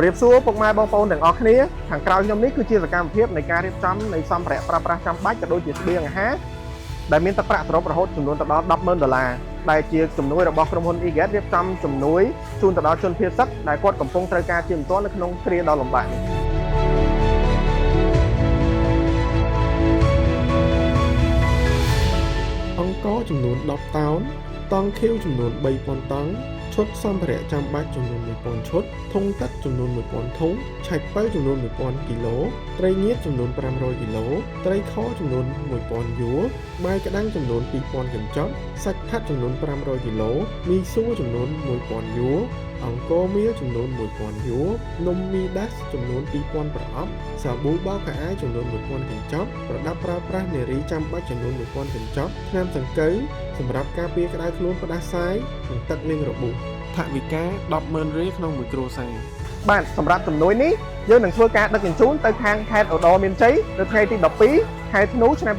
ជំរាបសួរពុកម៉ែបងប្អូនទាំងអស់គ្នាខាងក្រៅខ្ញុំនេះគឺជាសកម្មភាពនៃការរៀបចំនៃសម្ភារៈប្រើប្រាស់ចាំបាច់ក៏ដូចជាស្បៀងអាហារដែលមានទឹកប្រាក់សរុបរហូតចំនួនទៅដល់ $10,000 ដែលជាជំនួយរបស់ក្រុមហ៊ុន eGate រៀបចំជំនួយជូនទៅដល់ជនភៀសសិទ្ធិដែលគាត់កំពុងត្រូវការជាបន្ទាន់នៅក្នុងគ្រាដ៏លំបាកនេះអង្គចំនួន10តោនតង់ខៀវចំនួន 3,000 តង់ឈុតសម្ភារៈចាំបាច់ចំនួន 1,000 ឈុតធុងទឹកចំនួន 1,000 ធុងឆៃប៉ូវចំនួន 1,000 គីឡូត្រីងៀតចំនួន 500 គីឡូត្រីខចំនួន 1,000 យួរបាយក្តាំងចំនួន 2,000 កញ្ចប់សាច់ផាត់ចំនួន 500 គីឡូមីសួរចំនួន 1,000 យួរអង្គមៀលចំនួន 1,000 យួរនំមីដាស់ចំនួន 2,000 ប្រអប់សាប៊ូបោកខោអាវចំនួន 1,000 កញ្ចប់ប្រដាប់ប្រើប្រាស់នារីចាំបាច់ចំនួន 1,000 កញ្ចប់ថ្នាំសង្កូវសម្រាប់ការពារក្តៅខ្លួនផ្ដាសាយនិងទឹកលេងរបួសថវិកា $10,000 រៀលក្នុងមួយគ្រួសារបាទសម្រាប់ជំនួយនេះយើងនឹងធ្វើការដឹកជញ្ជូនទៅខាងខេត្តឧត្តរមានជ័យនៅថ្ងៃទី12ខែធ្នូឆ្នាំ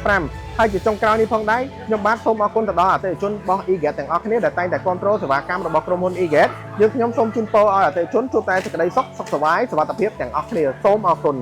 2025ហើយជាចុងក្រោយនេះផងដែរខ្ញុំបាទសូមអរគុណទៅដល់អតិថិជនរបស់ eGate ទាំងអស់គ្នាដែលតែងតែគាំទ្រសេវាកម្មរបស់ក្រុមហ៊ុន eGate ខ្ញុំសូមជូនពរឲ្យអតិថិជនជួបតែសេចក្តីសុខសុខសប្បាយសុវត្ថិភាពទាំងអស់គ្នាសូមអរគុណ